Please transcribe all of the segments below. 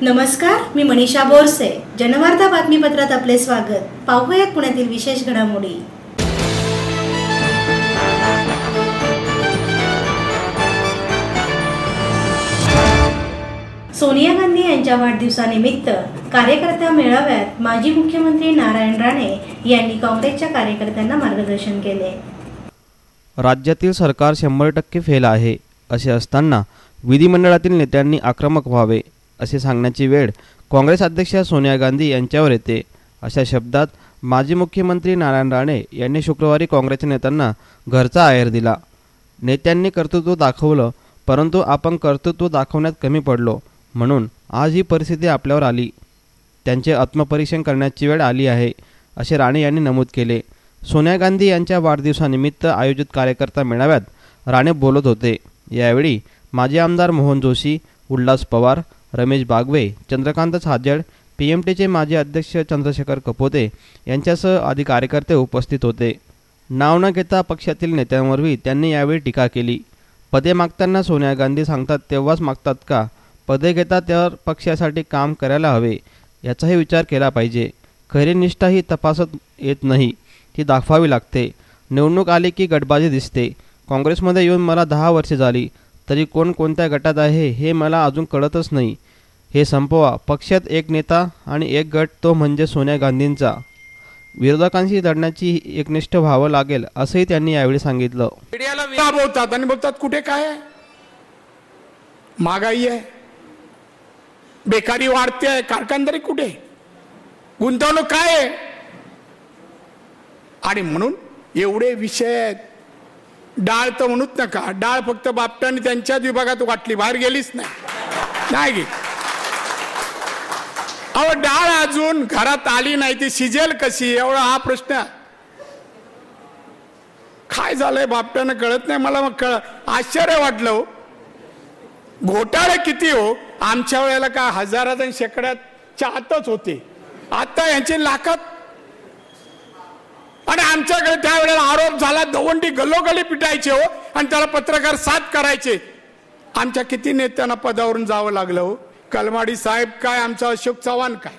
नमस्कार, मी मनीषा बोरसे. जनवार्ता बातमीपत्रात आपले स्वागत. पाहूयात पुण्यातील विशेष घडामोडी. सोनिया गांधी यांच्या वाढदिवसानिमित्त कार्यकर्ता मेळाव्यात माजी मुख्यमंत्री नारायण राणे यांनी काँग्रेसच्या कार्यकर्त्यांना मार्गदर्शन केले. राज्यातील सरकार 100% फेल आहे असे असताना विधिमंडळातील नेत्यांनी आक्रमक व्हावे असे सांगण्याची वेळ काँग्रेस अध्यक्षा सोनिया गांधी यांच्यावर येते. अशा शब्दात माजी मुख्यमंत्री नारायण राणे यांनी शुक्रवारी काँग्रेसच्या नेत्यांना घरचा आहेर दिला. नेत्यांनी कर्तृत्व दाखवलं, परंतु आपण कर्तृत्व दाखवण्यात कमी पडलो, म्हणून आज ही परिस्थिती आपल्यावर आली. त्यांचे आत्मपरीक्षण करण्याची वेळ आली आहे असे राणे यांनी नमूद केले. सोनिया गांधी यांच्या वाढदिवसानिमित्त आयोजित कार्यकर्ता मेळाव्यात राणे बोलत होते. यावेळी माजी आमदार मोहन जोशी, उल्हास पवार, रमेश बागवे, चंद्रकांत छाजेड, PMTचे माजी अध्यक्ष चंद्रशेखर कपोते यांच्यासह आदी कार्यकर्ते उपस्थित होते. नाव न घेता पक्षातील नेत्यांवरही त्यांनी यावेळी टीका केली. पदे मागताना सोनिया गांधी सांगतात तेव्हाच मागतात का? पदे घेतात त्यावर पक्षासाठी काम करायला हवे याचाही विचार केला पाहिजे. खरी निष्ठा ही तपासत येत नाही, ती दाखवावी लागते. निवडणूक आली की गटबाजी दिसते. काँग्रेसमध्ये येऊन मला 10 वर्षे झाली, तरी कोण कोणत्या गटात आहे हे मला अजून कळतच नाही. हे संपवा. पक्षात एक नेता आणि एक गट, तो म्हणजे सोनिया गांधींचा. विरोधकांशी लढण्याची एकनिष्ठ व्हावं लागेल असंही त्यांनी यावेळी सांगितलं. मीडियाला बोलतात आणि बोलतात कुठे काय आहे? महागाई आहे, बेकारी वाढते आहे, कारखानदारी कुठे, गुंतवणूक काय आहे? आणि म्हणून एवढे विषय आहेत. डाळ तर म्हणूच नका, डाळ फक्त बापटाने त्यांच्याच विभागात वाटली, बाहेर गेलीच नाही गेली. अहो, डाळ अजून घरात आली नाही, ती शिजेल कशी एवढा हा प्रश्न. काय झालंय बापटानं कळत नाही मला. मग आश्चर्य वाटलं हो. घोटाळे किती हो. आमच्या वेळेला काय हजारात आणि शेकड्याच्या आतच होते, आता यांचे लाखात. आणि आमच्याकडे त्यावेळेला आरोप झाला, दवंडी गल्लोगल्ली पिटायचे हो, आणि त्याला पत्रकार साथ करायचे. आमच्या किती नेत्यांना पदावरून जावं लागलं हो. कलमाडी साहेब काय, आमचा अशोक चव्हाण काय.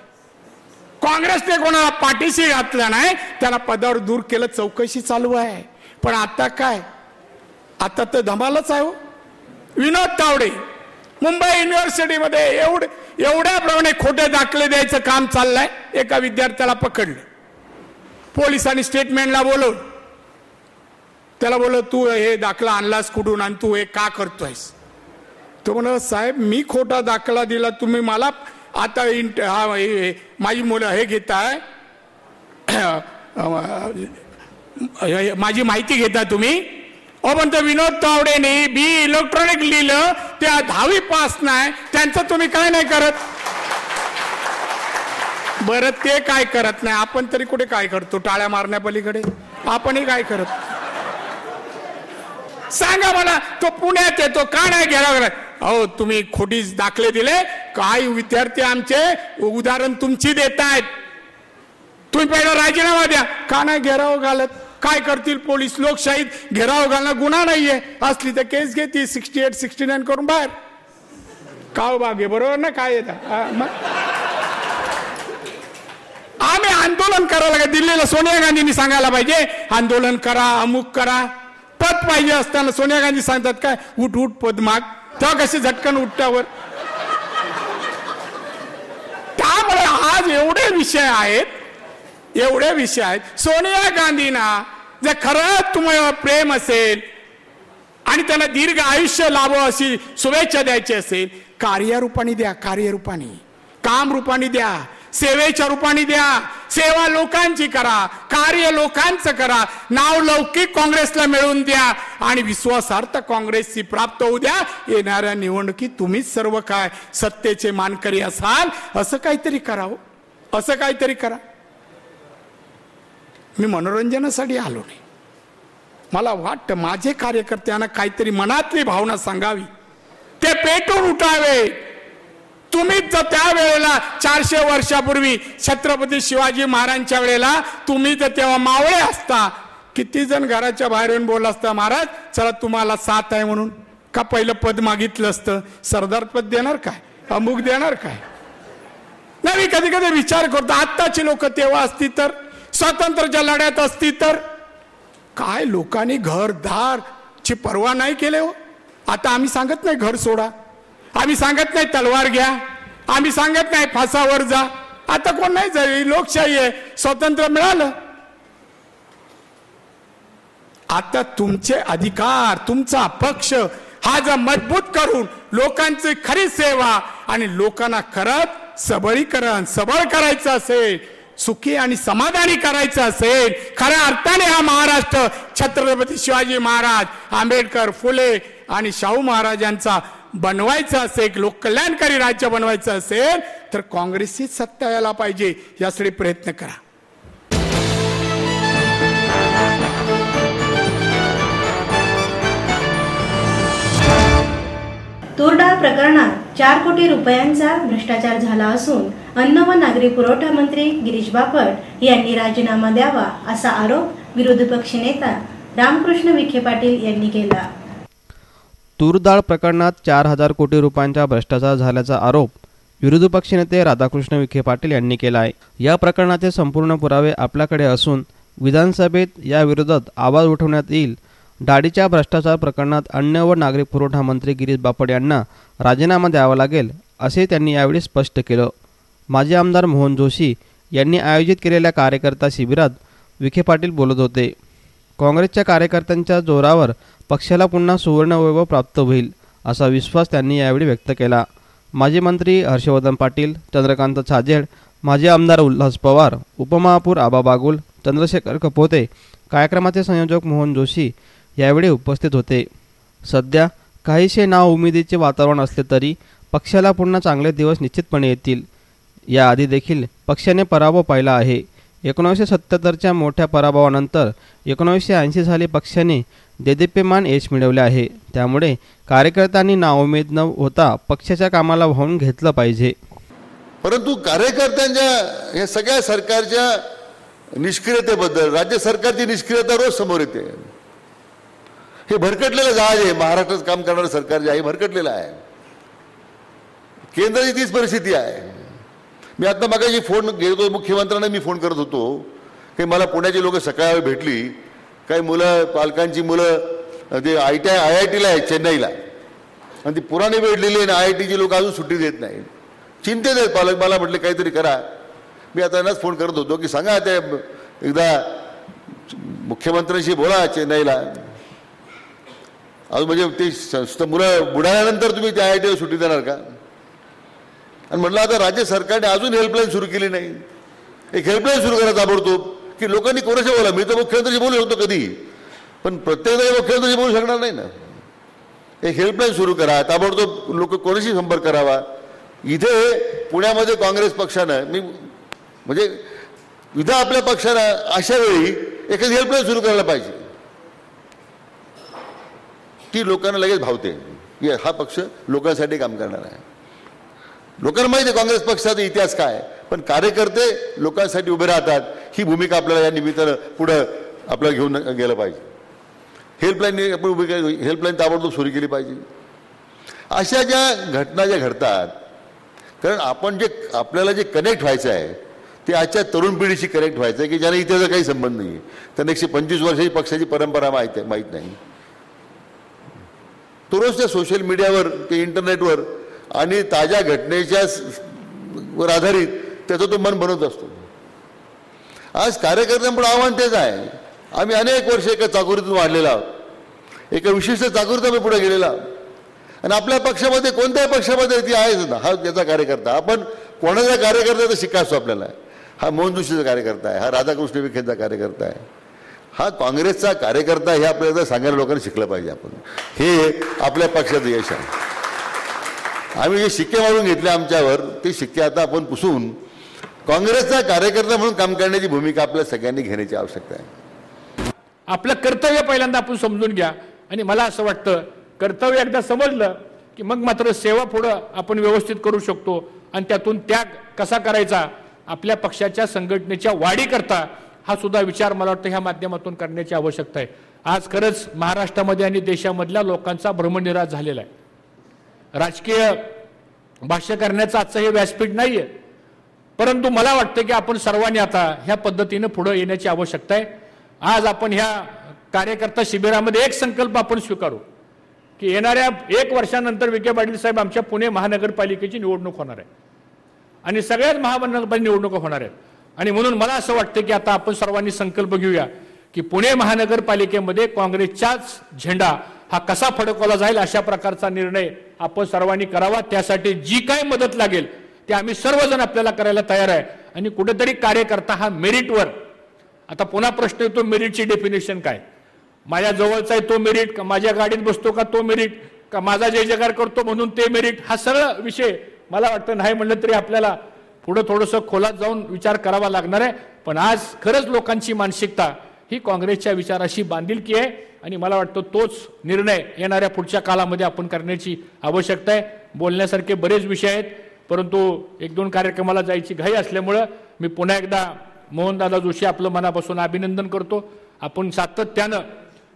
काँग्रेसने कोणाला पाठीशी घातलं नाही, त्याला पदावर दूर केलं, चौकशी चालू आहे. पण आता काय, आता तर धमालच आहे हो. विनोद तावडे मुंबई युनिव्हर्सिटीमध्ये एवढ्याप्रमाणे खोटे दाखले द्यायचं काम चाललंय. एका विद्यार्थ्याला पकडलं, पोलिसांनी स्टेटमेंटला बोलवलं. त्याला बोललं तू हे दाखला आणलास कुठून आणि तू हे का करतोयस? तो म्हणा साहेब मी खोटा दाखला दिला, तुम्ही मला आता माझी मुलं हे घेताय, माझी माहिती घेता तुम्ही. पण ते विनोद तावडेने बी इलेक्ट्रॉनिक लिहिलं, त्या 10वी पास नाही, त्यांचं तुम्ही काय नाही करत? बरं ते काय करत नाही, आपण तरी कुठे काय करतो? टाळ्या मारण्यापलीकडे आपणही काय करत? सांगा मला. तो पुण्यात येतो, का नाही गेला? अहो तुम्ही खोटी दाखले दिले. काही विद्यार्थी आमचे उदाहरण तुमची देतायत, तुम्ही पहिला राजीनामा द्या. का नाही घेराव घालत? काय करतील पोलीस? लोकशाहीत घेराव घालणं गुन्हा नाहीये, असली तर केस घेतील 68, 69 करून बाहेर. काव बागे बरोबर ना? काय येतात आम्ही आंदोलन करायला का? दिल्लीला सोनिया गांधींनी सांगायला पाहिजे आंदोलन करा, अमुक करा. पद पाहिजे असताना सोनिया गांधी सांगतात काय, उठ उठ पद माग. तेव्हा कशी झटकन उठल्यावर. त्यामुळे आज एवढे विषय आहेत. सोनिया गांधींना जर खरंच तुम्हाला प्रेम असेल आणि त्यांना दीर्घ आयुष्य लाभो अशी शुभेच्छा द्यायची असेल, कार्यरूपाने द्या. कार्यरूपाने, काम रूपाने द्या, सेवेच्या रूपाने द्या. सेवा लोकांची करा, कार्य लोकांचं करा. नाव लौकिक काँग्रेसला मिळवून द्या आणि विश्वासार्थ काँग्रेसची प्राप्त होऊ द्या. येणाऱ्या निवडणुकीत तुम्हीच सर्व काय सत्तेचे मानकरी असाल, असं काहीतरी करावं, असं काहीतरी करा. मी मनोरंजनासाठी आलो नाही. मला वाटतं माझे कार्यकर्त्यांना काहीतरी मनातली भावना सांगावी, ते पेटून उठावे. तुम्हीच जर त्या वेळेला 400 वर्षापूर्वी छत्रपती शिवाजी महाराजांच्या वेळेला तुम्ही जर तेव्हा मावळे असता, किती जण घराच्या बाहेर येऊन बोलला असता, महाराज चला तुम्हाला साथ आहे म्हणून. का पहिलं पद मागितलं असतं? सरदार पद देणार काय, अमुक देणार काय? नाही, मी कधी कधी विचार करतो आत्ताची लोक तेव्हा असती तर, स्वातंत्र्याच्या लढ्यात असती तर, काय लोकांनी घरदार ची पर्वा नाही केले हो. आता आम्ही सांगत नाही घर सोडा, आम्ही सांगत नाही तलवार घ्या, आम्ही सांगत नाही फासावर जा. आता कोण नाही जाईल, लोकशाही आहे, स्वातंत्र्य मिळालं. आता तुमचे अधिकार, तुमचा पक्ष हा जर मजबूत करून लोकांची खरी सेवा आणि लोकांना खरंच सबळ करायचं असेल, सुखी आणि समाधानी करायचं असेल, खऱ्या अर्थाने हा महाराष्ट्र छत्रपती शिवाजी महाराज, आंबेडकर, फुले आणि शाहू महाराजांचा बनवायचं असेल, लोककल्याणकारी राज्य बनवायचं असेल तर काँग्रेसची सत्ता यायला पाहिजे, यासाठी प्रयत्न करा. तूरडाळ प्रकरणात 4 कोटी रुपयांचा भ्रष्टाचार झाला असून अन्न व नागरी पुरवठा मंत्री गिरीश बापट यांनी राजीनामा द्यावा असा आरोप विरोधी पक्षनेता रामकृष्ण विखे पाटील यांनी केला. तूरडाळ प्रकरणात 4,000 कोटी रुपयांचा भ्रष्टाचार झाल्याचा आरोप विरोधी पक्षनेते राधाकृष्ण विखे पाटील यांनी केला आहे. या प्रकरणाचे संपूर्ण पुरावे आपल्याकडे असून विधानसभेत या विरोधात आवाज उठवण्यात येईल. डाळीच्या भ्रष्टाचार प्रकरणात अन्न व नागरी पुरवठा मंत्री गिरीश बापट यांना राजीनामा द्यावा लागेल असे त्यांनी यावेळी स्पष्ट केलं. माजी आमदार मोहन जोशी यांनी आयोजित केलेल्या कार्यकर्ता शिबिरात विखे पाटील बोलत होते. काँग्रेसच्या कार्यकर्त्यांच्या जोरावर पक्षाला पुन्हा सुवर्णवैभव प्राप्त होईल असा विश्वास त्यांनी यावेळी व्यक्त केला. माजी मंत्री हर्षवर्धन पाटील, चंद्रकांत छाजेड, माजी आमदार उल्हास पवार, उपमहापौर आबा बागुल, चंद्रशेखर कपोते, कार्यक्रमाचे संयोजक मोहन जोशी यावेळी उपस्थित होते. सध्या काहीशे नाउमेदीचे वातावरण असले तरी पक्षाला पुन्हा चांगले दिवस निश्चितपणे येतील. याआधी देखील पक्षाने पराभव पाहिला आहे. 1977च्या मोठ्या पराभवानंतर 1980 साली पक्षाने देदीप्यमान यश मिळवले आहे. त्यामुळे कार्यकर्त्यांनी नाउमेद न होता पक्षाच्या कामाला वाहून घेतलं पाहिजे. परंतु कार्यकर्त्यांच्या या सगळ्या सरकारच्या निष्क्रियतेबद्दल राज्य सरकारची निष्क्रियता रोज समोर येते. हे भरकटलेलं जहाज आहे, महाराष्ट्रात काम करणारं सरकार जे आहे भरकटलेलं आहे. केंद्राची तीच परिस्थिती आहे. मी आता मगाशी फोन घेतो मुख्यमंत्र्यांना, मी फोन करत होतो की मला पुण्याची लोक सकाळी भेटली, काही मुलं, पालकांची मुलं ते IIT ला आहेत चेन्नईला, आणि ती पुराणे भेटलेली आणि IITची लोक अजून सुट्टी देत नाही, चिंतेत आहेत पालक. मला म्हटले काहीतरी करा. मी आता यांनाच फोन करत होतो की सांगा ते एकदा मुख्यमंत्र्यांशी बोला चेन्नईला, अजून म्हणजे ते मुलं बुडाल्यानंतर तुम्ही त्या IITला सुट्टी देणार का? आणि म्हटलं आता राज्य सरकारने अजून हेल्पलाईन सुरू केली नाही. एक हेल्पलाईन सुरू करा ताबडतोब की लोकांनी कोणाशी बोला. मी तर मुख्यमंत्र्यांशी बोलू शकतो कधी, पण प्रत्येकदा मुख्यमंत्र्यांशी बोलू शकणार नाही ना. एक हेल्पलाईन सुरू करा ताबडतोब, लोक कोणाशी संपर्क करावा. इथे पुण्यामध्ये काँग्रेस पक्षानं म्हणजे इथं आपल्या पक्षानं अशा वेळी एखादी हेल्पलाईन सुरू करायला पाहिजे. ती लोकांना लगेच भावते की हा पक्ष लोकांसाठी काम करणार आहे. लोकांना माहिती आहे काँग्रेस पक्षाचा इतिहास काय, पण कार्यकर्ते लोकांसाठी उभे राहतात. ही भूमिका आपल्याला या निमित्तानं पुढं आपल्याला घेऊन गेलं पाहिजे. हेल्पलाईन आपण उभी केली, हेल्पलाईन ताबडतोब सुरू केली पाहिजे. अशा ज्या घटना ज्या घडतात, कारण आपण जे आपल्याला जे कनेक्ट व्हायचं आहे ते आजच्या तरुण पिढीशी कनेक्ट व्हायचं आहे की ज्यांना इतिहासाचा काही संबंध नाही. त्यांना 125 वर्षाची पक्षाची परंपरा माहीत नाही. तो रोज त्या सोशल मीडियावर, ते इंटरनेटवर आणि ताज्या घटनेच्या वर आधारित त्याचं तो मन बनवत असतो. आज कार्यकर्त्यांपुढे आव्हान तेच आहे. आम्ही अनेक वर्ष एका चाकोरीतून वाढलेला आहोत, एका विशिष्ट चाकोरीत आम्ही पुढे गेलेला आहोत. आणि आपल्या पक्षामध्ये कोणत्याही पक्षामध्ये ती आहेच ना, हा त्याचा कार्यकर्ता. आपण कोणाचा कार्यकर्ता तर शिकायचो आपल्याला. हा मोहन जोशीचा कार्यकर्ता आहे, हा राधाकृष्ण विखेचा कार्यकर्ता आहे, हा काँग्रेसचा कार्यकर्ता, हे आपल्याला सांगायला लोकांना शिकलं पाहिजे. आपण हे आपल्या पक्षाचं यश आहे. आम्ही जे शिक्के मारून घेतले आमच्यावर, ते शिक्के आता आपण पुसून काँग्रेसचा कार्यकर्ता म्हणून काम करण्याची भूमिका आपल्या सगळ्यांनी घेण्याची आवश्यकता आहे. आपलं कर्तव्य पहिल्यांदा आपण समजून घ्या. आणि मला असं वाटतं कर्तव्य एकदा समजलं की मग मात्र सेवा पुढं आपण व्यवस्थित करू शकतो. आणि त्यातून त्याग कसा करायचा, आपल्या पक्षाच्या संघटनेच्या वाढीकरता हा सुद्धा विचार मला वाटतं ह्या माध्यमातून करण्याची आवश्यकता आहे. आज खरंच महाराष्ट्रामध्ये आणि देशामधल्या लोकांचा भ्रमनिरास झालेला आहे. राजकीय भाष्य करण्याचं आजचं हे व्यासपीठ नाही आहे, परंतु मला वाटतं की आपण सर्वांनी आता ह्या पद्धतीनं पुढे येण्याची आवश्यकता आहे. आज आपण ह्या कार्यकर्ता शिबिरामध्ये एक संकल्प आपण स्वीकारू की येणाऱ्या 1 वर्षानंतर विखे पाटील साहेब आमच्या पुणे महानगरपालिकेची निवडणूक होणार आहे आणि सगळ्याच महानगरपालिका निवडणुका होणार आहेत. आणि म्हणून मला असं वाटतं की आता आपण सर्वांनी संकल्प घेऊया की पुणे महानगरपालिकेमध्ये काँग्रेसचाच झेंडा हा कसा फडकवला जाईल अशा प्रकारचा निर्णय आपण सर्वांनी करावा. त्यासाठी जी काय मदत लागेल ते आम्ही सर्वजण आपल्याला करायला तयार आहे. आणि कुठेतरी कार्यकर्ता हा मेरिटवर, आता पुन्हा प्रश्न येतो मेरिटची डेफिनेशन काय, माझ्या जवळचा आहे तो मेरिट का, माझ्या गाडीत बसतो का तो मेरिट का, माझा जय जयकार करतो म्हणून ते मेरिट, हा सगळा विषय मला वाटतं नाही म्हणलं तरी आपल्याला पुढे थोडंसं खोलात जाऊन विचार करावा लागणार आहे. पण आज खरंच लोकांची मानसिकता ही काँग्रेसच्या विचाराशी बांधिलकी आहे आणि मला वाटतं तोच निर्णय येणाऱ्या पुढच्या काळामध्ये आपण करण्याची आवश्यकता आहे. बोलण्यासारखे बरेच विषय आहेत, परंतु 1-2 कार्यक्रमाला जायची घाई असल्यामुळं मी पुन्हा एकदा मोहनदादा जोशी आपलं मनापासून अभिनंदन करतो. आपण सातत्यानं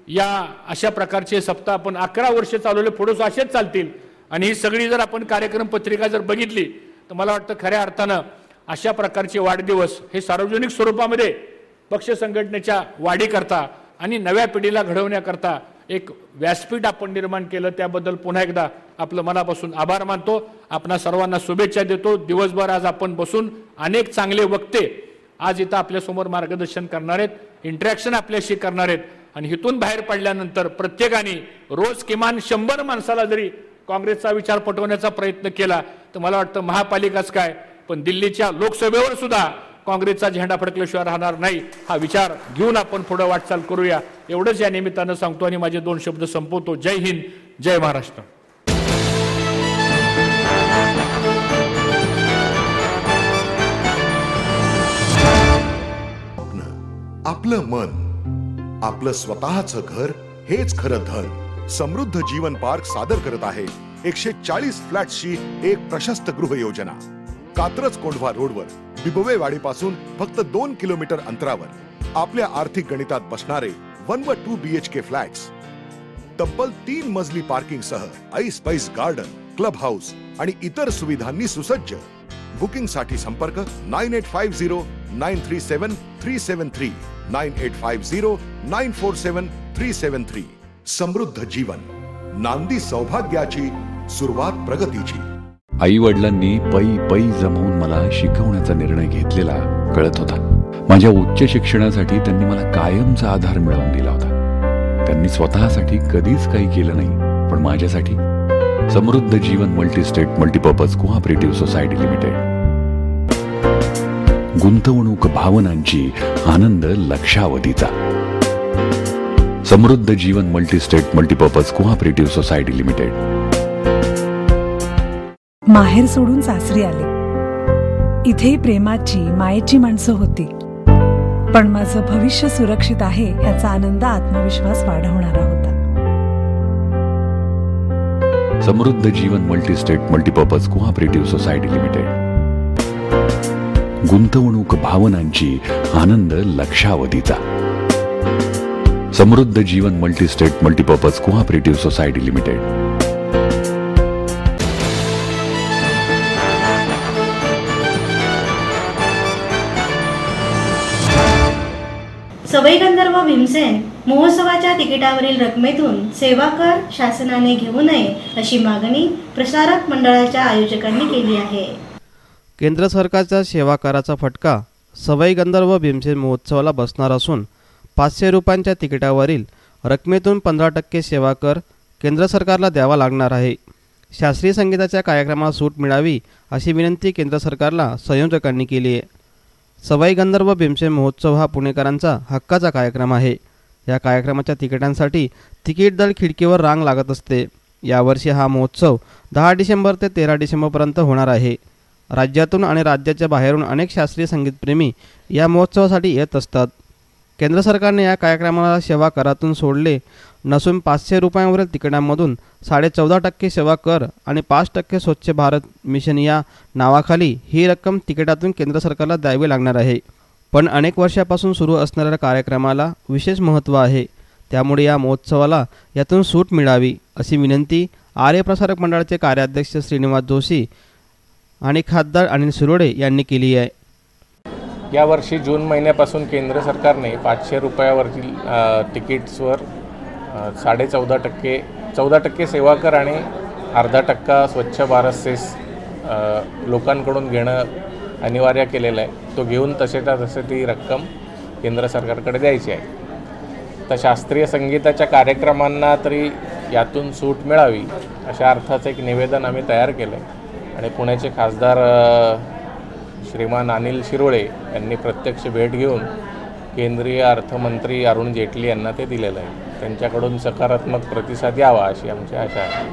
या अशा प्रकारचे सप्ताह आपण 11 वर्ष चालवले, पुढे असेच चालतील. आणि ही सगळी जर आपण कार्यक्रम पत्रिका जर बघितली तर मला वाटतं खऱ्या अर्थानं अशा प्रकारचे वाढदिवस हे सार्वजनिक स्वरूपामध्ये पक्ष संघटनेच्या वाढीकरता आणि नव्या पिढीला घडवण्याकरता एक व्यासपीठ आपण निर्माण केलं, त्याबद्दल पुन्हा एकदा आपलं मनापासून आभार मानतो. आपणा सर्वांना शुभेच्छा देतो. दिवसभर आज आपण बसून अनेक चांगले वक्ते आज इथं आपल्यासमोर मार्गदर्शन करणार आहेत, इंटरॅक्शन आपल्याशी करणार आहेत. आणि इथून बाहेर पडल्यानंतर प्रत्येकाने रोज किमान 100 माणसाला जरी काँग्रेसचा विचार पटवण्याचा प्रयत्न केला तर मला वाटतं महापालिकाच काय पण दिल्लीच्या लोकसभेवर सुद्धा काँग्रेसचा झेंडा फडकल्याशिवाय राहणार नाही. हा विचार घेऊन आपण पुढे वाटचाल करूया, एवढंच या निमित्तानं सांगतो आणि माझे 2 शब्द संपवतो. जय हिंद, जय महाराष्ट्र. आपलं मन, आपलं स्वतःचं घर हेच खरं धन. समृद्ध जीवन पार्क सादर करत आहे 140 फ्लॅट्सची एक प्रशस्त गृह योजना. कात्रज कोंढवा रोडवर बिबवेवाडीपासून फक्त 2 किलोमीटर अंतरावर आपल्या आर्थिक गणितात बसणारे 1 व 2 BHK फ्लॅट्स. तब्बल 3 मजली पार्किंग सह ऐस गार्डन, क्लब हाऊस आणि इतर सुविधांनी सुसज्ज. बुकिंग साठी संपर्क 9850937373 9850947373. समृद्ध जीवन, नांदी सौभाग्याची, सुरुवात प्रगतीची. आई वडिलांनी पै जमवून मला शिकवण्याचा निर्णय घेतलेला कळत होता. माझ्या उच्च शिक्षणासाठी त्यांनी मला कायमचा आधार मिळवून दिला होता. त्यांनी स्वतःसाठी कधीच काही केलं नाही, पण माझ्यासाठी Samruddha Jeevan multistate multipurpose cooperative society limited. गुंतवणूक भावनांची, आनंद लक्षावधीचा. Samruddha Jeevan multistate multipurpose cooperative society limited. माहेर सोडून सासरी आले. इथेही प्रेमाची, मायेची माणसं होती, पण माझं भविष्य सुरक्षित आहे याचा आनंद, आत्मविश्वास वाढवणारा होता. Samruddha Jeevan multistate multipurpose cooperative society limited. गुंतवणूक भावनांची, आनंद लक्षावधीचा. Samruddha Jeevan multistate multipurpose cooperative society limited. Sawai Gandharva Bhimsen महोत्सवाच्या तिकिटावरील रकमेतून सेवा कर शासनाने घेऊ नये अशी मागणी प्रसारक मंडळाच्या आयोजकांनी केली आहे. केंद्र सरकारच्या सेवा कराचा फटका सवई गंधर्व भीमसेन महोत्सवाला बसणार असून 500 रुपयांच्या तिकिटावरील रकमेतून 15% सेवा कर केंद्र सरकारला द्यावा लागणार आहे. शास्त्रीय संगीताच्या कार्यक्रमाला सूट मिळावी अशी विनंती केंद्र सरकारला संयोजकांनी केली आहे. सवाई गंधर्व भीमसेन महोत्सव हा पुणेकरांचा हक्काचा कार्यक्रम आहे. या कार्यक्रमाच्या तिकिटांसाठी तिकीट दर खिडकीवर रांग लागत असते. यावर्षी हा महोत्सव 10 डिसेंबर ते 13 डिसेंबरपर्यंत होणार आहे. राज्यातून आणि राज्याच्या बाहेरून अनेक शास्त्रीय संगीतप्रेमी या महोत्सवासाठी येत असतात. केंद्र सरकारने या कार्यक्रमाला सेवा करातून सोडले नसून 500 रुपयांवरील तिकिटांमधून 14.5% सेवा कर आणि 5% स्वच्छ भारत मिशन या नावाखाली ही रक्कम तिकिटातून केंद्र सरकारला द्यावी लागणार आहे. पण अनेक वर्षापासून सुरू असणाऱ्या कार्यक्रमाला विशेष महत्त्व आहे, त्यामुळे या महोत्सवाला यातून सूट मिळावी अशी विनंती आर्य प्रसारक मंडळाचे कार्याध्यक्ष श्रीनिवास जोशी आणि खासदार अनिल शिरोळे यांनी केली आहे. यावर्षी जून महिन्यापासून केंद्र सरकारने 500 रुपयावरील तिकीट्सवर 14% सेवा कर आणि 0.5% स्वच्छ भारत सेस लोकांकडून घेणं अनिवार्य केलेलं आहे. तो घेऊन तसेच्या तसे ती रक्कम केंद्र सरकारकडे द्यायची आहे. तर शास्त्रीय संगीताच्या कार्यक्रमांना तरी यातून सूट मिळावी अशा अर्थाचं एक निवेदन आम्ही तयार केलं आहे आणि पुण्याचे खासदार श्रीमान अनिल शिरोळे यांनी प्रत्यक्ष भेट घेऊन केंद्रीय अर्थमंत्री अरुण जेटली यांना ते दिलेलं आहे. त्यांच्याकडून सकारात्मक प्रतिसाद यावा अशी आमची आशा आहे.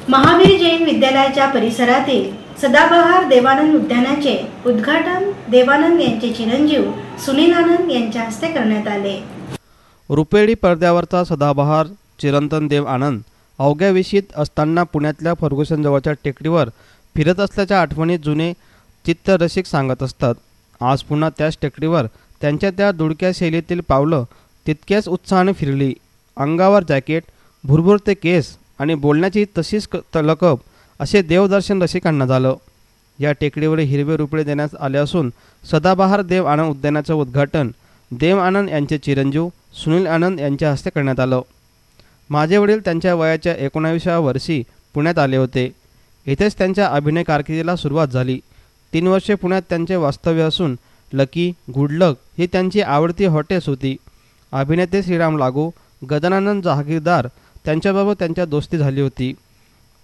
महावीर जैन विद्यालयाच्या परिसरातील सदाबहार देवानंद उद्यानाचे उद्घाटन देवानंद यांचे चिरंजीव सुनील आनंद यांच्या हस्ते करण्यात आले. रुपेरी पडद्यावरचा सदाबहार चिरंतन देव आनंद अवघ्या विशीत असताना पुण्यातल्या फर्ग्युसन जवळच्या टेकडीवर फिरत असल्याच्या आठवणी जुने चित्तरसिक सांगत असतात. आज पुन्हा त्याच टेकडीवर त्यांच्या त्या दुडक्या शैलीतील पावलं तितक्याच उत्साहाने फिरली. अंगावर जॅकेट, भुरभुरते केस आणि बोलण्याची तशीच लकब असे देवदर्शन रसिकांना झालं. या टेकडीवर हिरवे रुपये देण्यात आले असून सदाबहार देव आनंद उद्यानाचं उद्घाटन देव आनंद यांचे चिरंजीव सुनील आनंद यांच्या हस्ते करण्यात आलं. माझे वडील त्यांच्या वयाच्या 19व्या वर्षी पुण्यात आले होते. इथेच त्यांच्या अभिनय कारकिर्दीला सुरुवात झाली. 3 वर्षे पुण्यात त्यांचे वास्तव्य असून लकी, गुड लक ही त्यांची आवडती हॉटेल्स होती. अभिनेते श्रीराम लागू, गजानन जहागीरदार त्यांच्याबाबत त्यांच्या दोस्ती झाली होती.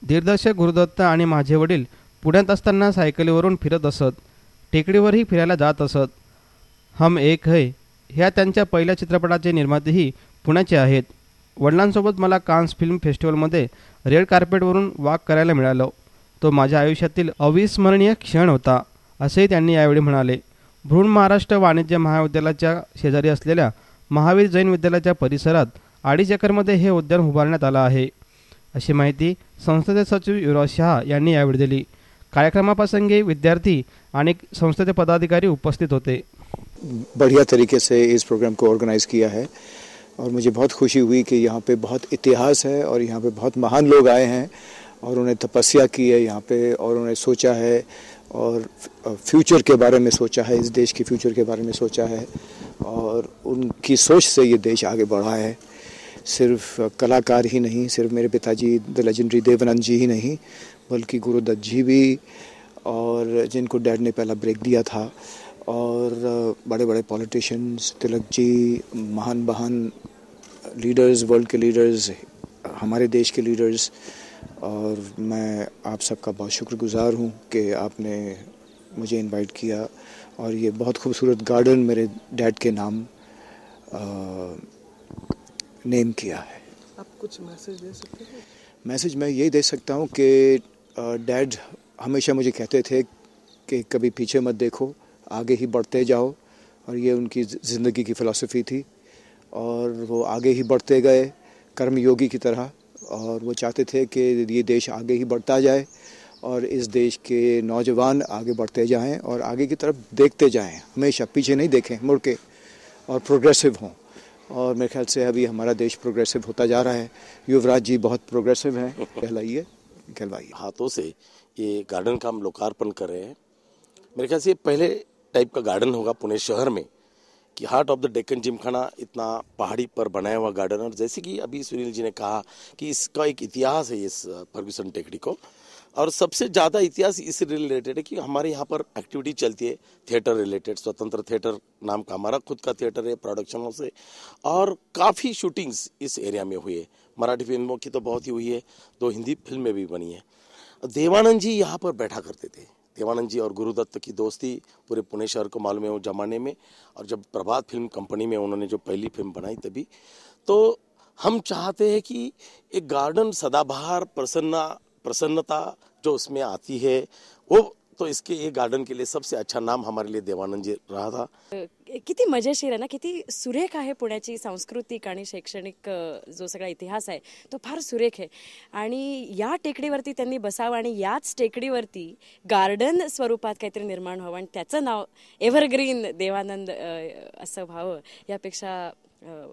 दिग्दर्शक गुरुदत्त आणि माझे वडील पुण्यात असताना सायकलीवरून फिरत असत. टेकडीवरही फिरायला जात असत. हम एक है ह्या त्यांच्या पहिल्या चित्रपटाचे निर्मातेही पुण्याचे आहेत. वडिलांसोबत मला कान्स फिल्म फेस्टिवलमध्ये रेड कार्पेटवरून वॉक करायला मिळालं. तो माझ्या आयुष्यातील अविस्मरणीय क्षण होता असेही त्यांनी यावेळी म्हणाले. भ्रूण महाराष्ट्र वाणिज्य महाविद्यालयाच्या शेजारी असलेल्या महावीर जैन विद्यालयाच्या परिसरात 2.5 एकरमध्ये हे उद्यान उभारण्यात आलं आहे अशी माहिती संस्थेचे सचिव युवराज शहा यांनी यावेळी दिली. कार्यक्रमाप्रसंगी विद्यार्थी आणि संस्थेचे पदाधिकारी उपस्थित होते. बढ़िया तरीके से इस प्रोग्राम को ऑर्गेनाइज़ किया है और मुझे बहुत खुशी हुई कि यहाँ पे बहुत इतिहास है और यहाँ पे बहुत महान लोग आए हैं और उन्हें तपस्या की है यहाँ पे और उन्हें सोचा है और फ्यूचर के बारे में सोचा है, इस देश के फ्यूचर के बारे में सोचा है और उनकी सोच से ये देश आगे बढ़ा है. सिर्फ कलाकार ही नहीं, सिर्फ मेरे पिताजी द लेजेंडरी देवानंद जी ही नहीं, बल्कि गुरुदत्त जी भी और जिनको डैड ने पहला ब्रेक दिया था और बड़े बड़े पॉलिटिशियंस, तिलक जी, महान लीडर्स, वर्ल्ड के लीडर्स, हमारे देश के लीडर्स. और मैं आप सबका बहुत शुक्रगुजार हूँ कि आपने मुझे इनवाइट किया और ये बहुत खूबसूरत गार्डन मेरे डैड के नाम नेम किया है. आप कुछ मैसेज दे सकते हैं? मैसेज मैं यही दे सकता हूँ कि डैड हमेशा मुझे कहते थे कि कभी पीछे मत देखो, आगे ही बढ़ते जाओ, और ये उनकी ज़िंदगी की फ़िलासफ़ी थी और वो आगे ही बढ़ते गए कर्मयोगी की तरह. और वो चाहते थे कि ये देश आगे ही बढ़ता जाए और इस देश के नौजवान आगे बढ़ते जाएं और आगे की तरफ देखते जाएं, हमेशा पीछे नहीं देखें, मुड़ के, और प्रोग्रेसिव हों. और मेरे ख्याल से अभी हमारा देश प्रोग्रेसिव होता जा रहा है. युवराज जी बहुत प्रोग्रेसिव हैं. कहलवाइए. हाथों से ये गार्डन का हम लोकार्पण कर रहे हैं. मेरे ख्याल से ये पहले टाइप का गार्डन होगा पुणे शहर में कि heart of the Deccan Gymkhana इतना पहाड़ी पर बनाया हुआ गार्डन. और जैसे कि अभी सुनील जी ने कहा कि इसका एक इतिहास है इस फर्ग्यूसन टेकड़ी को, और सबसे ज़्यादा इतिहास इससे रिलेटेड है कि हमारे यहाँ पर एक्टिविटी चलती है थिएटर रिलेटेड. स्वतंत्र थिएटर नाम का हमारा खुद का थिएटर है प्रोडक्शनों से, और काफ़ी शूटिंग्स इस एरिया में हुई है. मराठी फिल्मों की तो बहुत ही हुई है, 2 हिंदी फिल्में भी बनी है. देवानंद जी यहाँ पर बैठा करते थे. देवानंद जी और गुरुदत्त की दोस्ती पूरे पुणे शहर को मालूम है वो जमाने में. और जब प्रभात फिल्म कंपनी में उन्होंने जो पहली फिल्म बनाई तभी, तो हम चाहते हैं कि एक गार्डन सदाबहार प्रसन्नता जो उसमें आती है वो तो इसके ये गार्डन के लिए सबसे अच्छा नाम हमारे लिए देवानंद जी रहा था. किती मजेशीर आहे ना, किती सुरेख आहे पुण्याची सांस्कृतिक आणि शैक्षणिक जो सगळा इतिहास आहे तो फार सुरेख आहे. आणि या टेकडीवरती त्यांनी बसावं आणि याच टेकडीवरती गार्डन स्वरूपात काहीतरी निर्माण व्हावं आणि त्याचं नाव एव्हरग्रीन देवानंद असं व्हावं, यापेक्षा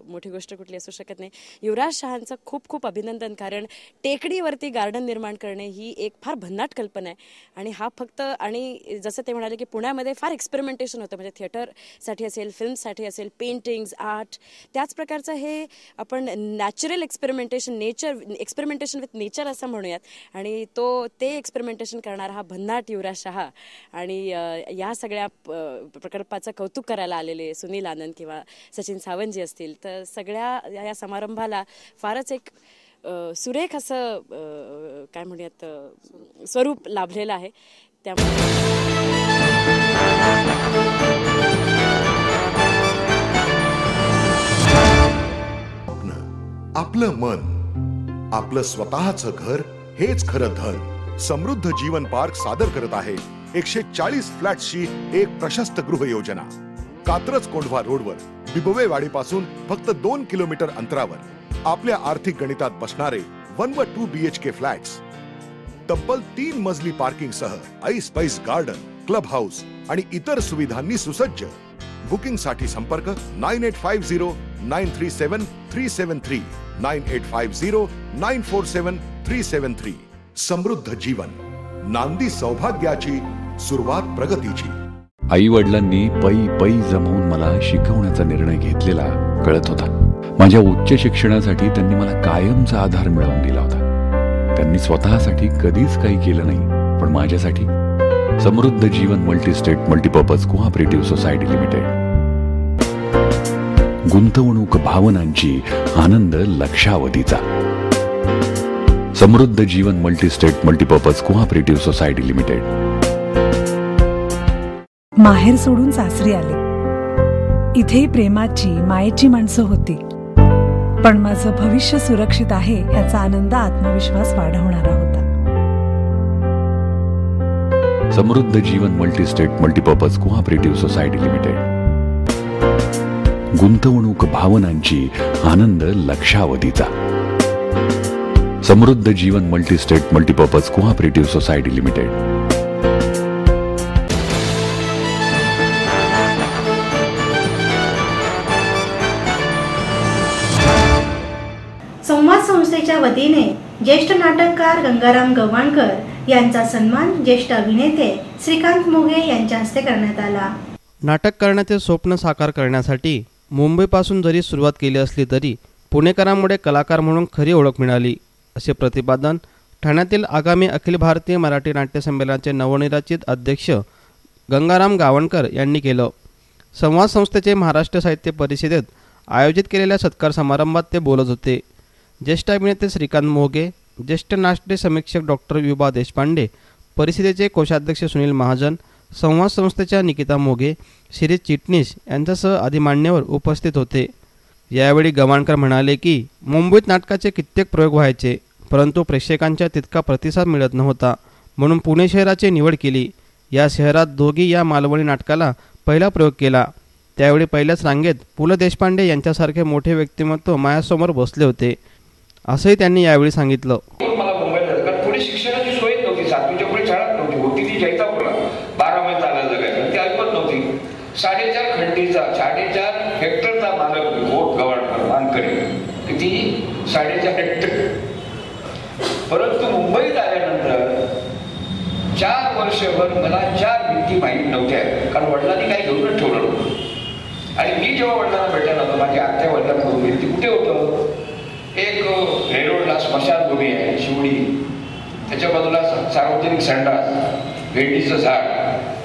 मोठी गोष्ट कुठली असू शकत नाही. युवराज शहांचं खूप खूप अभिनंदन, कारण टेकडीवरती गार्डन निर्माण करणे ही एक फार भन्नाट कल्पना आहे. आणि हा फक्त, आणि जसं ते म्हणाले की पुण्यामध्ये फार एक्सपेरिमेंटेशन होतं, म्हणजे थिएटरसाठी असेल, फिल्मसाठी असेल, पेंटिंग्स, आर्ट, त्याच प्रकारचं हे आपण natural experimentation, experimentation with nature असं म्हणूयात. आणि ते एक्सपेरिमेंटेशन करणारा हा भन्नाट युवराज शहा आणि या सगळ्या प्रकल्पाचं कौतुक करायला आलेले सुनील आनंद किंवा सचिन सावंत जी असतील, तर सगळ्या या समारंभाला फारच एक सुरेख असं काय म्हणूयात स्वरूप लाभलेलं आहे. त्यामुळे आपलं मन, आपलं स्वतःचं घर हेच खरं धन. समृद्ध जीवन पार्क सादर करत आहे 140 फ्लॅट्सची एक प्रशस्त गृह योजना. कात्रज कोंढवा रोडवर बिबवेवाडीपासून फक्त 2 किलोमीटर अंतरावर आपल्या आर्थिक गणितात बसणारे 1 व 2 BHK फ्लॅट्स. तब्बल 3 मजली पार्किंग सह ऐस गार्डन, क्लब हाऊस आणि इतर सुविधांनी सुसज्ज. बुकिंग साठी संपर्क 9850937373 9850947373. समृद्ध जीवन, नांदी सौभाग्याची, सुरुवात प्रगतीची. आई वडिलांनी पै जमवून मला शिकवण्याचा निर्णय घेतलेला कळत होता. माझ्या उच्च शिक्षणासाठी त्यांनी मला कायमचा आधार मिळवून दिला होता. त्यांनी स्वतःसाठी कधीच काही केलं नाही, पण माझ्यासाठी Samruddha Jeevan multistate multipurpose cooperative society limited. गुंतवणूक भावनांची, आनंद लक्षावधीचा. Samruddha Jeevan multistate multipurpose cooperative society limited. माहेर सोडून सासरी आले. इथेही प्रेमाची, मायेची माणसं होती, पण माझं भविष्य सुरक्षित आहे ह्याचा आनंद, आत्मविश्वास वाढवणारा होता. Samruddha Jeevan multistate multipurpose cooperative society limited. गुंतवणूक भावनांची, आनंद लक्षावधीचा. Samruddha Jeevan multistate multipurpose cooperative society limited. Samvad संस्थेच्या वतीने ज्येष्ठ नाटककार गंगाराम गव्हाणकर यांचा सन्मान ज्येष्ठ अभिनेते श्रीकांत मोघे यांच्या हस्ते करण्यात आला. नाटक करण्याचे स्वप्न साकार करण्यासाठी मुंबईपासून जरी सुरुवात केली असली तरी पुणेकरांमुळे कलाकार म्हणून खरी ओळख मिळाली, असे प्रतिपादन ठाण्यातील आगामी अखिल भारतीय मराठी नाट्य संमेलनाचे नवनिर्वाचित अध्यक्ष गंगाराम गावणकर यांनी केलं. संवाद संस्थेचे महाराष्ट्र साहित्य परिषदेत आयोजित केलेल्या सत्कार समारंभात ते बोलत होते. ज्येष्ठ अभिनेते श्रीकांत मोघे, ज्येष्ठ नाट्य समीक्षक डॉक्टर विभा देशपांडे, परिषदेचे कोषाध्यक्ष सुनील महाजन, संवाद संस्थेच्या निकिता मोघे, शिरीष चिटणीस यांच्यासह आदी मान्यवर उपस्थित होते. यावेळी गव्हाणकर म्हणाले की मुंबईत नाटकाचे कित्येक प्रयोग व्हायचे, परंतु प्रेक्षकांच्या तितका प्रतिसाद मिळत नव्हता, म्हणून पुणे शहराची निवड केली. या शहरात दोघी या मालवणी नाटकाला पहिला प्रयोग केला. त्यावेळी पहिल्याच रांगेत पु ल देशपांडे यांच्यासारखे मोठे व्यक्तिमत्व माझ्यासमोर बसले होते, असंही त्यांनी यावेळी सांगितलं. मला मुंबईला कारण थोडी शिक्षणाची सोय नव्हती, 7वीच्या पुढे शाळा नव्हती, होती ती जैतापूरला 12 महिने चालायला जगायचं, ती ऐकत नव्हती. 4.5 खंडीचा 4.5 हेक्टरचा मालक गोट गव्हाणकर मानकरी, ती 4.5 हेक्टर. परंतु मुंबईत आल्यानंतर 4 वर्षभर मला 4 भिंती माहीत नव्हत्या, कारण वडिलांनी काही घेऊनच ठेवलं नव्हतं. आणि मी जेव्हा वडिलांना भेटायला होतो, माझी आत्या वडिलांकडून गेली, ती कुठे होतं, एक रेल्वेला स्मशानभूमी आहे शिवडी, त्याच्या बाजूला सार्वजनिक संडास, भेंडीचं झाड,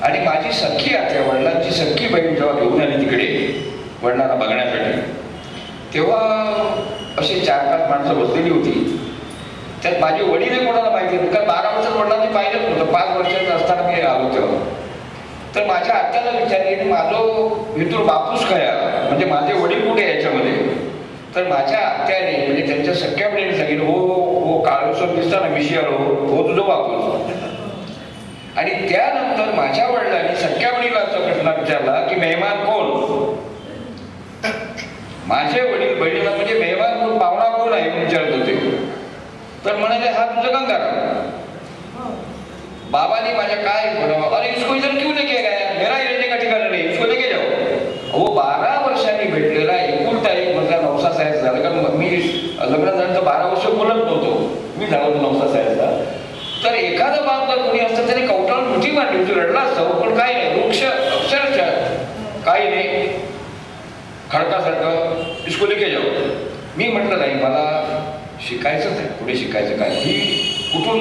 आणि माझी सख्खी आत्या वडिलांची सख्खी बहीण जेव्हा घेऊन आली तिकडे वडिलांना बघण्यासाठी, तेव्हा अशी 4-5 माणसं बसलेली होती. त्यात माझे वडील कोणाला माहिती नाही, कारण 12 वर्षात वडिलांनी पाहिलंच नव्हतं. 5 वर्षाचं असताना मी आलो तेव्हा. तर माझ्या आत्याला विचारले, माझं इथून बापूस काय, म्हणजे माझे वडील कुठे याच्यामध्ये. तर माझ्या आत्याने म्हणजे त्यांच्या सख्या बहिणीने सांगितलं, हो काळोसर दिसता ना मिशी आलो, हो तुझं बापूस. आणि त्यानंतर माझ्या वडिलांनी सख्या वडिलांचा प्रश्न विचारला की मेहमान कोण. माझे वडील बहिणीला म्हणजे मेहमान कोण, पाहुणा कोण आहे विचारत होते. तर म्हणाले हा तुझा गंगाराम. बाबाने माझ्या काय अरे इसको इधर क्यों लेके गया, मेरा रहने का ठिकाना नहीं, इसको लेके जाओ. वो 12 वर्षांनी भेटलेला एकुलता एक माझा नवसा साहेब झाला. कारण मी लग्न झाल्यानंतर 12 वर्ष बोलत नव्हतो, मी झालो नवसा साहेबचा. तर एखादा बाप जर कोणी असतं त्याने कवटाळून मोठी मांडली होती, रडला असतो. पण काही नाही, वृक्ष अक्षरशः काही नाही, खडकासारखं इसको लेके जाऊ. मी म्हटलं नाही, मला शिकायचंच आहे, पुढे शिकायचं काय. ही कुठून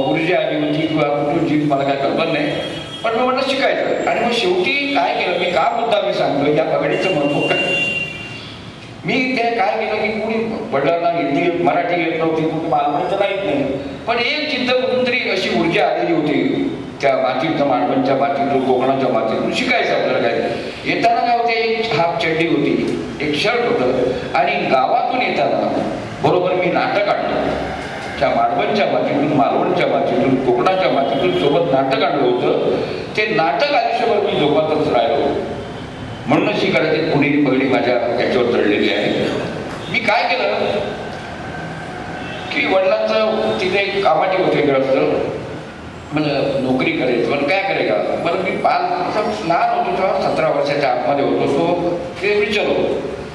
ऊर्जा आली होती किंवा कुठून जी मला काय कल्पना नाही, पण मी म्हटलं शिकायचं. आणि मग शेवटी काय केलं, मी का मुद्दा मी सांगतो या पगडीचं महत्व काय. मी ते काय केलं की कुणी वडिलांना हिंदी मराठी येत नव्हती, कुठे मालवणीचं नाहीत नाही, पण एक चिंता कुठून तरी अशी ऊर्जा आलेली होती त्या मातीच्या, मालवणच्या मातीतून, कोकणाच्या मातीतून शिकायचं आपल्याला. काय येताना काय होते, एक हाफ चड्डी होती, एक शर्ट होतं. आणि गावातून येताना बरोबर मी नाटक आणलं त्या मालवणच्या मातीतून, मालवणच्या मातीतून, कोकणाच्या मातीतून सोबत नाटक आणलं होतं. ते नाटक आयुष्यभर मी जोपातच राहिलो. म्हणूनच ही कदाचित पुढे पगडी माझ्या याच्यावर चढलेली आहे. मी काय केलं की वडिलांचं तिथे कामाचे होते ग्रस्त, म्हणजे नोकरी करायचं, पण काय करायचं. बरं मी लहान होतो तेव्हा 17 वर्षाच्या आतमध्ये होतो, सो ते विचारलो.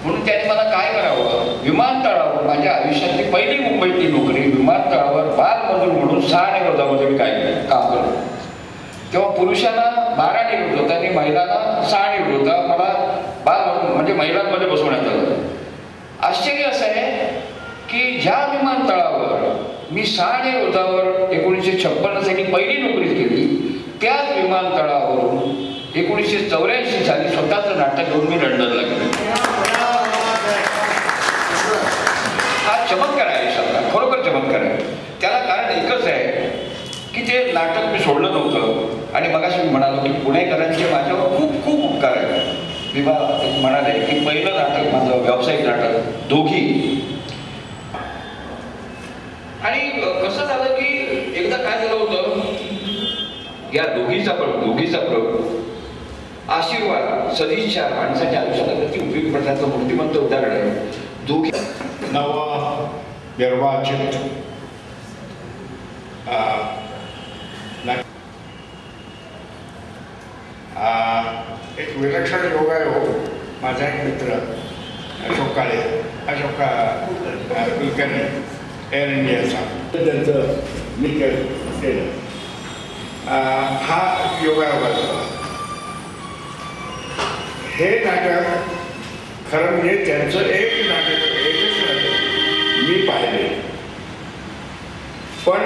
म्हणून त्याने मला काय करावं, विमानतळावर माझ्या आयुष्यातली पहिली मुंबईतली नोकरी विमानतळावर बालमजूर म्हणून 6 निरोधामध्ये मी काय काम करतो. तेव्हा पुरुषांना 12 निरोध होता आणि महिलांना 6 निरोध होता. मला म्हणजे महिलांमध्ये बसवण्यात आलं. आश्चर्य असं आहे की ज्या विमानतळावर मी 6 निरोधावर 1956 साली पहिली नोकरी केली, त्याच विमानतळावरून 1984 साली स्वतःचं नाटक घेऊन मी लंडनला गेलो. हा चमत्कार आहे सगळा, खरोखर चमत्कार आहे. त्याला कारण एकच आहे की ते नाटक मी सोडलं नव्हतं. आणि मगाशी मी म्हणालो की पुणेकरांचे माझ्यावर खूप खूप उपकार आहेत. मी म्हणाले की पहिलं नाटक माझं व्यावसायिक नाटक दोघी. आणि कसं झालं की एकदा काय झालं होतं, या दोघीचा प्रयोग आशीर्वाद सदिच्छा माणसाच्या आयुष्याला किती उपयोगी पडण्याचं मूर्तिमंत उदाहरण आहे. दोघी निर्वाचित एक विलक्षण योग आहे हो. माझा एक मित्र अशोक काळे, अशोक कुलकर्णी, एअर इंडियाचा, त्यांचं मी केलं. हा योगायोगाचा हे नाटक खरं म्हणजे त्यांचं एकच नाटक मी पाहिले. पण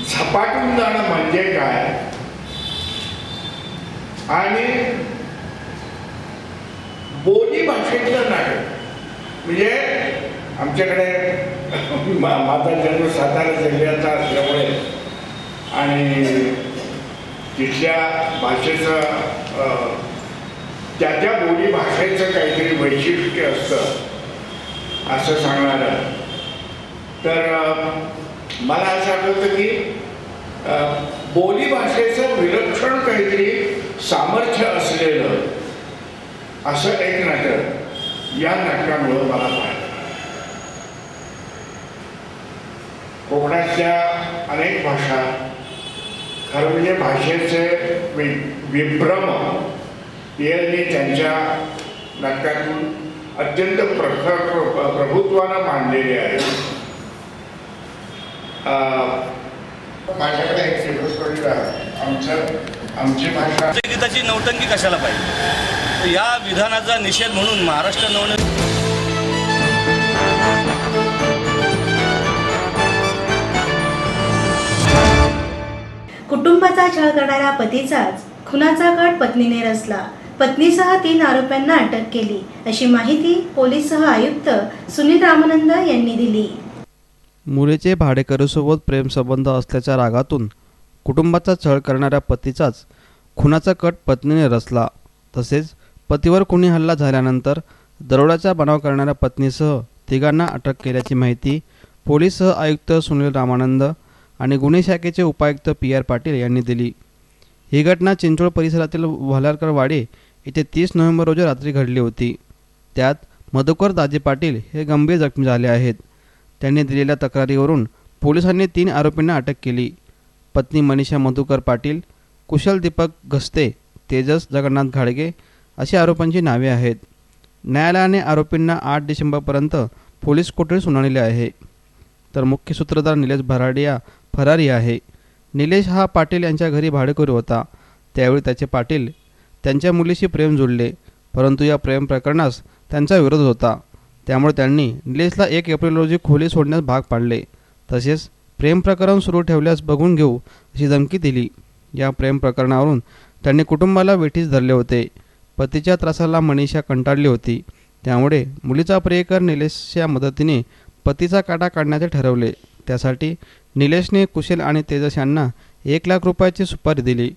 झपाटून जाणं म्हणजे काय आणि बोली भाषेतलं नाटक. म्हणजे आमच्याकडे माझा जन्म सातारा जिल्ह्याचा असल्यामुळे आणि तिथल्या भाषेचं त्या बोली भाषेचं काहीतरी वैशिष्ट्य असतं असं सांगणारं. तर मला असं आठवतं की बोली भाषेचं विलक्षण काहीतरी सामर्थ्य असलेलं असं एक नाटक या नाटकामुळं मला पाहिलं. कोकणातल्या अनेक भाषा खरं म्हणजे भाषेचे विभ्रम यांनी त्यांच्या नाटकातून अत्यंत प्रभुत्वानं मांडलेले आहेत. माझ्याकडे एक फेमस आमची भाषा गीताची नौटंकी कशाला पाहिजे, या विधानाचा निषेध म्हणून महाराष्ट्र कुटुंबाचा छळ करणाऱ्या पतीचाच खुनाचा कट पत्नीने रचला. पत्नीसह 3 आरोपींना अटक केली, अशी माहिती पोलीस सह आयुक्त सुनील रामानंद यांनी दिली. मुलीचे भाडेकरूसोबत प्रेमसंबंध असल्याच्या रागातून कुटुंबाचा छळ करणाऱ्या पतीचाच खुनाचा कट पत्नीने रचला. तसेच पतीवर खुनी हल्ला झाल्यानंतर दरोड्याचा बनाव करणाऱ्या पत्नीसह 3 अटक केल्याची माहिती पोलीस सह आयुक्त सुनील रामानंद आणि गुन्हे शाखेचे उपायुक्त PR पाटील यांनी दिली. ही घटना चिंचोड परिसरातील वल्हारकर वाडे येथे 30 नोव्हेंबर रोजी रात्री घडली होती. त्यात मधुकर दाजी पाटील हे गंभीर जखमी झाले आहेत. त्यांनी दिलेल्या तक्रारीवरून पोलिसांनी 3 आरोपींना अटक केली. पत्नी मनीषा मधुकर पाटील, कुशल दीपक घस्ते, तेजस जगन्नाथ घाडगे अशी आरोपांची नावे आहेत. न्यायालयाने आरोपींना 8 डिसेंबरपर्यंत पोलीस कोठडी सुनावली आहे. तर मुख्य सूत्रधार निलेश भराडिया फरारी आहे. निलेश हा पाटील यांच्या घरी भाडेकरू होता. त्यावेळी त्याचे पाटील त्यांच्या मुलीशी प्रेम जोडले, परंतु या प्रेम प्रकरणास त्यांचा विरोध होता. त्यामुळे त्यांनी निलेशला 1 एप्रिल रोजी खोली सोडण्यास भाग पाडले. तसेच प्रेम प्रकरण सुरू ठेवल्यास बघून घेऊ अशी धमकी दिली. या प्रेम प्रकरणावरून त्यांनी कुटुंबाला वेठीस धरले होते. पतीच्या त्रासाला मनीषा कंटाळली होती. त्यामुळे मुलीचा प्रियकर निलेशच्या मदतीने पतीचा काटा काढण्याचे ठरवले. त्यासाठी निलेशने कुशल आणि तेजस यांना 1 लाख रुपयाची सुपारी दिली.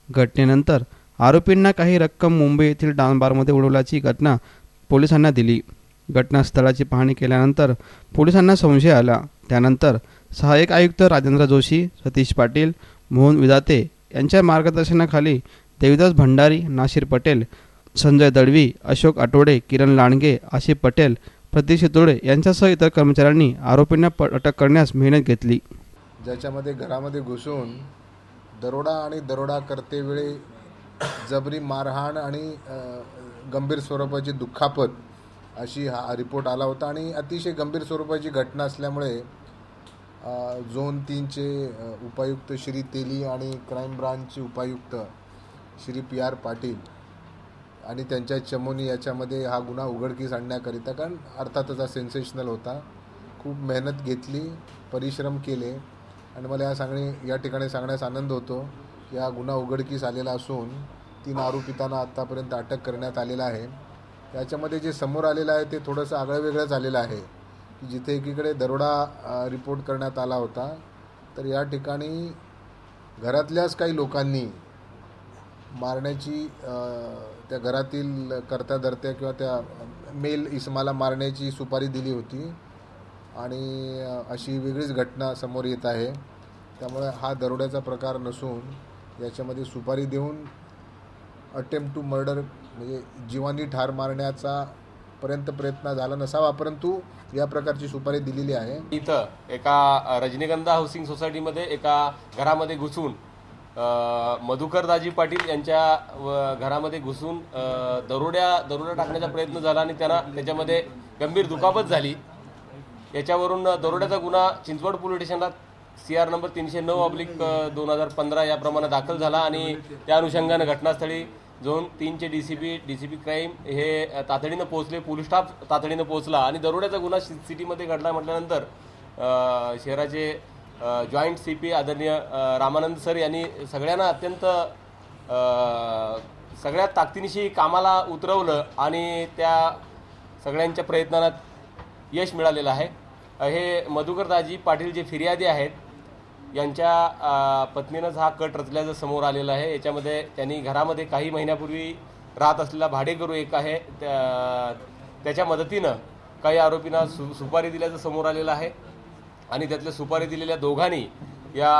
घटनेनंतर आरोपींना काही रक्कम मुंबई येथील डाऊन बारमध्ये उडवल्याची घटना पोलिसांना दिली. घटनास्थळाची पाहणी केल्यानंतर पोलिसांना संशय आला. त्यानंतर सहाय्यक आयुक्त राजेंद्र जोशी, सतीश पाटील, मोहन विदाते यांच्या मार्गदर्शनाखाली देविदास भंडारी, नाशिर पटेल, संजय दळवी, अशोक आठवडे, किरण लांडगे, आशिफ पटेल, प्रतीक शितोडे यांच्यासह इतर कर्मचाऱ्यांनी आरोपींना अटक करण्यास मेहनत घेतली. ज्याच्यामध्ये घरामध्ये घुसून दरोडा आणि दरोडा करतेवेळी जबरी मारहाण आणि गंभीर स्वरूपाची दुखापत अशी हा रिपोर्ट आला होता. आणि अतिशय गंभीर स्वरूपाची घटना असल्यामुळे झोन 3चे उपायुक्त श्री तेली आणि क्राईम ब्रांचचे उपायुक्त श्री PR पाटील आणि त्यांच्या चमोनी याच्यामध्ये हा गुन्हा उघडकीस आणण्याकरिता, कारण अर्थातच हा सेन्सेशनल होता, खूप मेहनत घेतली, परिश्रम केले. आणि मला या ठिकाणी सांगण्यास आनंद होतो की हा गुन्हा उघडकीस आलेला असून 3 आरोपितांना आत्तापर्यंत अटक करण्यात आलेला आहे. याच्यामध्ये जे समोर आलेलं आहे ते थोडंसं आगळंवेगळंच आलेलं आहे की जिथे एकीकडे दरोडा रिपोर्ट करण्यात आला होता, तर या ठिकाणी घरातल्याच काही लोकांनी मारण्याची, त्या घरातील कर्त्या धर्त्या किंवा त्या मेल इसमाला मारण्याची सुपारी दिली होती. आणि अशी वेगळीच घटना समोर येत आहे. त्यामुळे हा दरोड्याचा प्रकार नसून याच्यामध्ये सुपारी देऊन अटेम्प्ट टू मर्डर म्हणजे जीवानी ठार मारण्याचा प्रयत्न झाला नसावा, परंतु या प्रकारची सुपारी दिलेली आहे. इथं एका रजनीगंधा हाऊसिंग सोसायटीमध्ये एका घरामध्ये घुसून मधुकर दाजी पाटील यांच्या घरामध्ये घुसून दरोडा टाकण्याचा प्रयत्न झाला आणि त्यांना त्याच्यामध्ये गंभीर दुखापत झाली. याच्यावरून दरोड्याचा गुन्हा चिंचवड पोलीस स्टेशनला CR नंबर 309/2015 याप्रमाणे दाखल झाला. आणि त्या अनुषंगाने घटनास्थळी झोन 3चे DCP क्राईम हे तातडीनं पोहोचले, पोलीस स्टाफ तातडीनं पोहोचला आणि दरोड्याचा गुन्हा सिटीमध्ये घडला म्हटल्यानंतर शहराचे जॉईंट CP आदरणीय रामानंद सर यांनी सगळ्यांना अत्यंत सगळ्यात ताकदीनिशी कामाला उतरवलं आणि त्या सगळ्यांच्या प्रयत्नांना यश मिळालेलं आहे. हे मधुकर दाजी पाटील जे फिर्यादी आहेत यांच्या पत्नीनंच हा कट रचल्याचं समोर आलेलं आहे. याच्यामध्ये त्यांनी घरामध्ये काही महिन्यापूर्वी राहत असलेला भाडेकरू एक आहे, त्याच्या मदतीनं काही आरोपींना सुपारी दिल्याचं समोर आलेलं आहे. आणि त्यातल्या सुपारी दिलेल्या दोघांनी या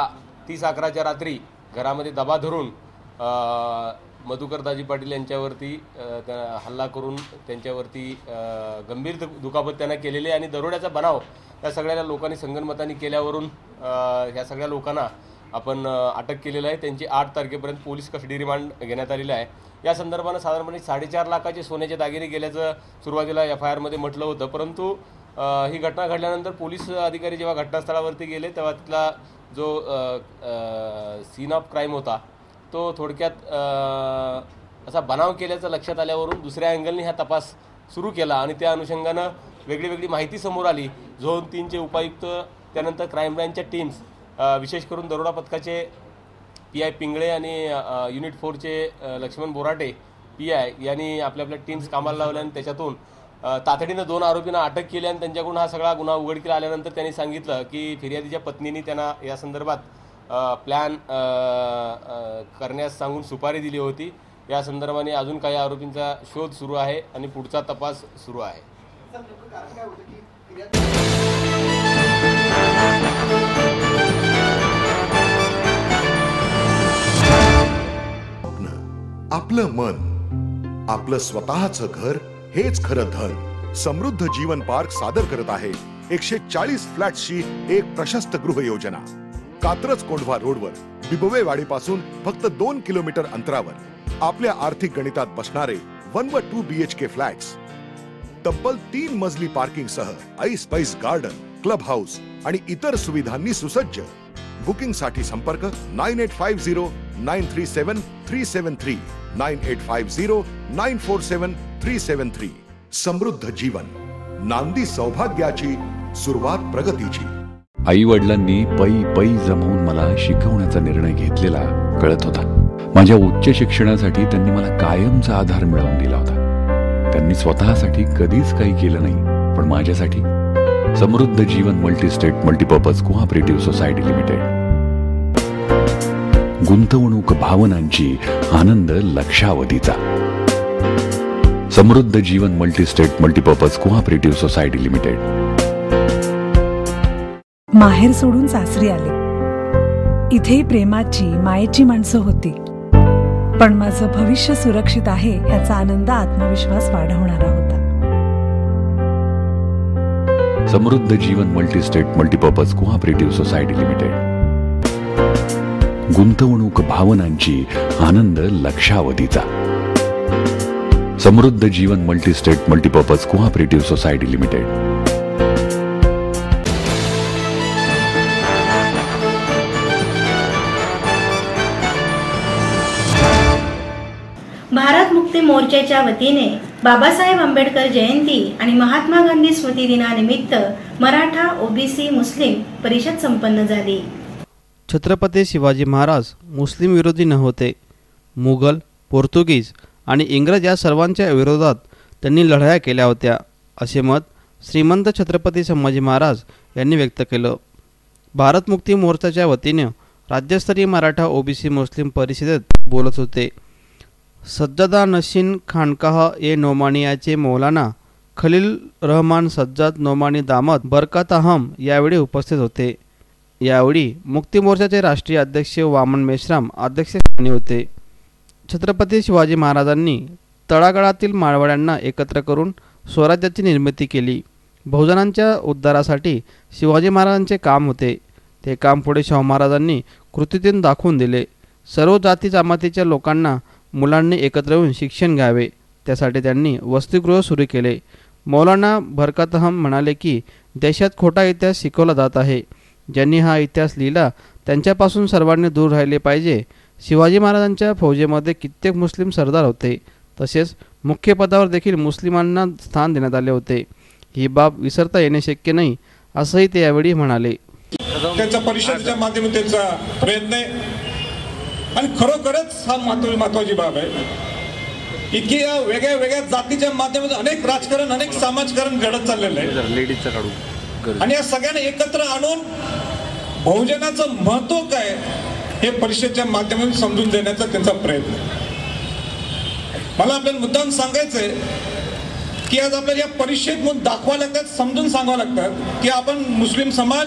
30/11च्या रात्री घरामध्ये दबा धरून मधुकर दाजी पाटील यांच्यावरती हल्ला करून त्यांच्यावरती गंभीर दुखापत त्यांना केलेली आहे. आणि दरोड्याचा बनाव या सगळ्या लोकांनी संगनमताने केल्यावरून ह्या सगळ्या लोकांना आपण अटक केलेलं आहे. त्यांची 8 तारखेपर्यंत पोलीस कस्टडी रिमांड घेण्यात आलेलं आहे. या संदर्भानं साधारणपणे 4.5 लाखाचे सोन्याचे दागिने गेल्याचं सुरुवातीला FIR मध्ये म्हटलं होतं, परंतु ही घटना घडल्यानंतर पोलीस अधिकारी जेव्हा घटनास्थळावरती गेले तेव्हा तिथला जो सीन ऑफ क्राईम होता तो थोडक्यात असा बनाव केल्याचं लक्षात आल्यावरून दुसऱ्या अँगलने हा तपास सुरू केला आणि त्या अनुषंगानं वेगळी माहिती समोर आली. झोन 3चे उपायुक्त, त्यानंतर क्राईम ब्रँचच्या टीम्स, विशेष करून दरोडा पथकाचे PI पिंगळे आणि युनिट 4चे लक्ष्मण बोराटे PI यांनी आपल्या टीम्स कामाला लावल्या आणि त्याच्यातून तातडीनं 2 आरोपींना अटक केली. आणि त्यांच्याकडून हा सगळा गुन्हा उघडकीला आल्यानंतर त्यांनी सांगितलं की फिर्यादीच्या पत्नीने त्यांना या संदर्भात प्लॅन करण्यास सांगून सुपारी दिली होती. या संदर्भाने अजून काही आरोपींचा शोध सुरू आहे आणि पुढचा तपास सुरू आहे. आपलं मन आपलं स्वतःचं घर हेच खरं धन समृद्ध जीवन पार्क सादर करत आहे 140 फ्लॅट्सची एक प्रशस्त गृह योजना. कात्रज कोंढवा रोडवर बिबवे वाडीपासून फक्त 2 किलोमीटर अंतरावर आपल्या आर्थिक गणितात बसणारे 1 व 2 BHK फ्लॅट्स. तब्बल 3 मजली पार्किंग सह ऐस पैस गार्डन, क्लब हाऊस आणि इतर सुविधांनी सुसज्ज. बुकिंग साठी संपर्क 9850937373 9850947373. समृद्ध जीवन, नांदी सौभाग्याची, सुरुवात प्रगतीची. आई वडिलांनी पै पै जमवून मला शिकवण्याचा निर्णय घेतलेला कळत होता. माझ्या उच्च शिक्षणासाठी त्यांनी मला कायमचा आधार मिळवून दिला होता. त्यांनी स्वतःसाठी कधीच काही केलं नाही, पण माझ्यासाठी Samruddha Jeevan multistate multipurpose cooperative society limited. गुंतवणूक भावनांची, आनंद लक्षावधीचा. Samruddha Jeevan multistate multipurpose cooperative society limited. माहेर सोडून सासरी आले. इथेही प्रेमाची, मायेची माणसं होती, पण माझं भविष्य सुरक्षित आहे याचा आनंद, आत्मविश्वास वाढवणारा होता. Samruddha Jeevan multistate multipurpose cooperative society limited. गुंतवणूक भावनांची, आनंद लक्षावधीचा. Samruddha Jeevan multistate multipurpose cooperative society limited. Bharat Mukti मोर्चाच्या वतीने बाबासाहेब आंबेडकर जयंती आणि महात्मा गांधी स्मृती दिनानिमित्त मराठा ओबीसी मुस्लिम परिषद संपन्न झाली. छत्रपती शिवाजी महाराज मुस्लिम विरोधी नव्हते. मुघल, पोर्तुगीज आणि इंग्रज या सर्वांच्या विरोधात त्यांनी लढाया केल्या होत्या, असे मत श्रीमंत छत्रपती संभाजी महाराज यांनी व्यक्त केलं. भारत मुक्ती मोर्चाच्या वतीने राज्यस्तरीय मराठा ओबीसी मुस्लिम परिषदेत बोलत होते. सज्जादा नशीन खानकाह ए नोमानियाचे मौलाना खलील रहमान सज्जाद नोमानी दामद बरकत अहम यावेळी उपस्थित होते. यावेळी मुक्ती मोर्चाचे राष्ट्रीय अध्यक्ष वामन मेश्राम अध्यक्षस्थानी होते. छत्रपती शिवाजी महाराजांनी तळागाळातील माळवाड्यांना एकत्र करून स्वराज्याची निर्मिती केली. बहुजनांच्या उद्धारासाठी शिवाजी महाराजांचे काम होते. ते काम पुढे शाहू महाराजांनी कृतीतून दाखवून दिले. सर्व जाती जमातीच्या लोकांना, मुलांनी एकत्र येऊन शिक्षण घ्यावे, त्यासाठी त्यांनी वसतिगृह सुरू केले. मौलाना बरकत अहम म्हणाले की देशात खोटा इतिहास शिकवला जात आहे. ज्यांनी हा इतिहास लिहिला त्यांच्यापासून सर्वांनी दूर राहिले पाहिजे. शिवाजी महाराजांच्या फौजेमध्ये कित्येक मुस्लिम सरदार होते, तसेच मुख्य पदावर देखील मुस्लिमांना स्थान देण्यात आले होते. ही बाब विसरता येणे शक्य नाही, असंही ते यावेळी म्हणाले. त्यांच्या परिषदेच्या माध्यमातून त्यांचा प्रयत्न आहे आणि खरोखरच हा महत्वाची बाब आहे. इतकी या वेगळ्या वेगळ्या जातीच्या माध्यमातून अनेक राजकारण, अनेक समाजकारण घडत चाललेलं आहे आणि या सगळ्यांना एकत्र आणून बहुजनाचं महत्व काय हे परिषदेच्या माध्यमातून समजून देण्याचा त्यांचा प्रयत्न. मला आपल्याला मुद्दाम सांगायचंय की आज आपल्याला या परिषदेतून दाखवावं लागतात, समजून सांगावं लागतात की आपण मुस्लिम समाज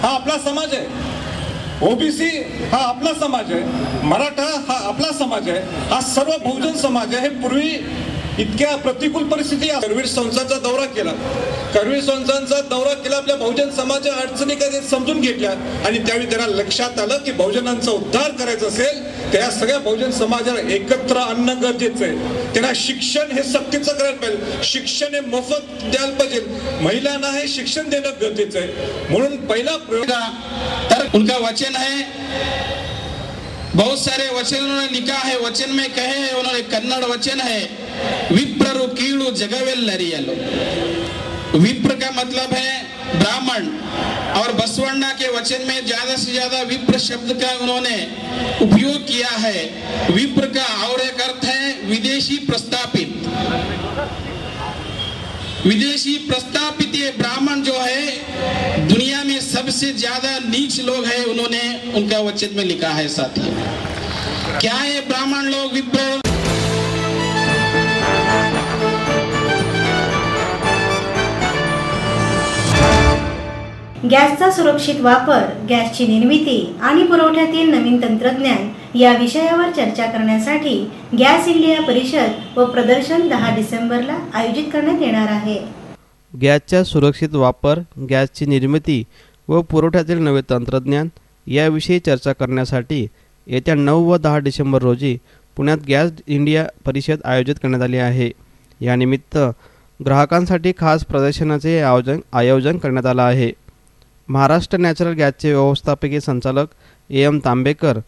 हा आपला समाज आहे, ओबीसी हा आपला समाज आहे, मराठा हा आपला समाज आहे, हा सर्व बहुजन समाज आहे. हे पूर्वी इतक्या प्रतिकूल परिस्थिती, करवीर संस्थांचा दौरा केला, आपल्या बहुजन समाजाच्या अडचणी काय समजून घेतल्या आणि त्यावेळी त्यांना लक्षात आलं की बहुजनांचा उद्धार करायचा असेल तर या सगळ्या बहुजन समाजाला एकत्र आणणं गरजेचं आहे. त्यांना शिक्षण हे सक्तीचं करायला पाहिजे, शिक्षण हे मोफत द्यायला पाहिजे, महिलांना हे शिक्षण देणं गरजेचं आहे. म्हणून पहिला प्रयोग तर उनका वचन है, बहुत सारे वचन उन्होंने लिखा है. वचन में कहे है उन्होंने, कन्नड़ वचन है विप्ररु कीड़ु जगवेल्लरियलो. विप्र का मतलब है ब्राह्मण और बसवण्णा के वचन में ज्यादा से ज्यादा विप्र शब्द का उन्होंने उपयोग किया है. विप्र का और एक अर्थ है विदेशी प्रस्तापित. विदेशी प्रस्तापित ये ब्राह्मण जो है दुनिया में सबसे ज्यादा नीच लोग हैं, उन्होंने उनका वचन में लिखा है. साथियों, क्या ये ब्राह्मण लोग विप्र गॅसचा सुरक्षित वापर, गॅसची निर्मिती आणि पुरवठ्यातील नवीन तंत्रज्ञान या विषयावर चर्चा करण्यासाठी गॅस इंडिया परिषद व प्रदर्शन 10 डिसेंबरला आयोजित करण्यात येणार आहे. गॅसचा सुरक्षित वापर, गॅसची निर्मिती व पुरवठ्यातील नवे तंत्रज्ञान याविषयी चर्चा करण्यासाठी येत्या 9 व 10 डिसेंबर रोजी पुण्यात गॅस इंडिया परिषद आयोजित करण्यात आली आहे. यानिमित्त ग्राहकांसाठी खास प्रदर्शनाचे आयोजन करण्यात आलं आहे. महाराष्ट्र नॅचरल गॅसचे व्यवस्थापकीय संचालक AM तांबेकर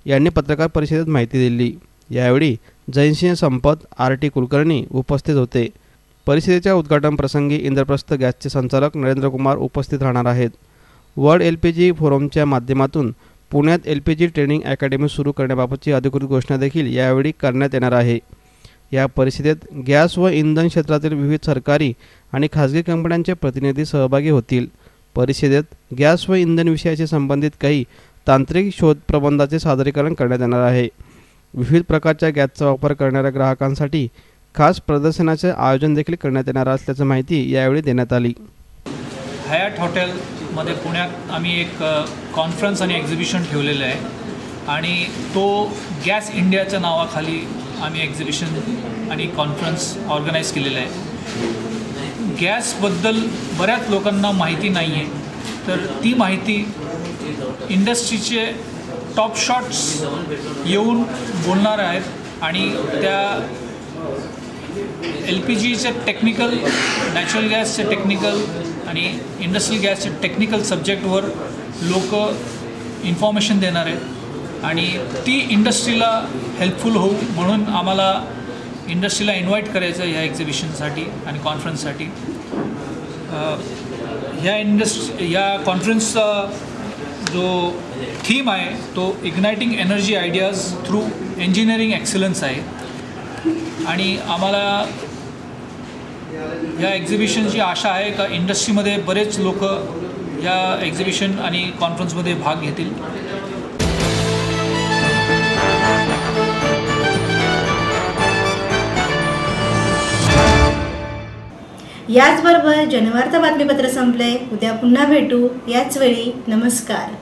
यांनी पत्रकार परिषदेत माहिती दिली. यावेळी जयसिंह संपत, RT कुलकर्णी उपस्थित होते. परिषदेच्या उद्घाटन प्रसंगी इंद्रप्रस्थ गॅसचे संचालक नरेंद्र कुमार उपस्थित राहणार आहेत. वर्ल्ड LPG फोरमच्या माध्यमातून पुण्यात LPG ट्रेनिंग अकॅडमी सुरू करण्याबाबतची अधिकृत घोषणा देखील यावेळी करण्यात येणार आहे. या परिषदेत गॅस व इंधन क्षेत्रातील विविध सरकारी आणि खाजगी कंपन्यांचे प्रतिनिधी सहभागी होतील. परिषदेत गॅस व इंधन विषयाशी संबंधित काही तांत्रिक शोध प्रबंधाचे सादरीकरण करण्यात येणार आहे. विविध प्रकारच्या गॅसचा वापर करणाऱ्या ग्राहकांसाठी खास प्रदर्शनाचे आयोजन देखील करण्यात येणार असल्याची माहिती यावेळी देण्यात आली. हयात हॉटेलमध्ये पुण्यात आम्ही एक कॉन्फरन्स आणि एक्झिबिशन ठेवलेलं आहे आणि तो गॅस इंडियाच्या नावाखाली आम्ही एक्झिबिशन आणि कॉन्फरन्स ऑर्गनाईज केलेलं आहे. गॅसबद्दल बऱ्याच लोकांना माहिती नाही आहे, तर ती माहिती इंडस्ट्रीचे टॉप शॉट्स येऊन बोलणार आहेत आणि त्या LPGचे टेक्निकल, नॅचरल गॅसचे टेक्निकल आणि इंडस्ट्रियल गॅसचे टेक्निकल सब्जेक्टवर लोक इन्फॉर्मेशन देणार आहेत आणि ती इंडस्ट्रीला हेल्पफुल होऊ म्हणून आम्हाला इंडस्ट्रीला इन्व्हाइट करायचं ह्या एक्झिबिशनसाठी आणि कॉन्फरन्ससाठी. ह्या कॉन्फरन्सचा जो थीम आहे तो igniting energy ideas through engineering excellence आहे आणि आम्हाला या एक्झिबिशनची आशा आहे का इंडस्ट्रीमध्ये बरेच लोक या एक्झिबिशन आणि कॉन्फरन्समध्ये भाग घेतील. याचबरोबर जनवार्ता बातमीपत्र संपले. उद्या पुन्हा भेटू याच वेळी. नमस्कार.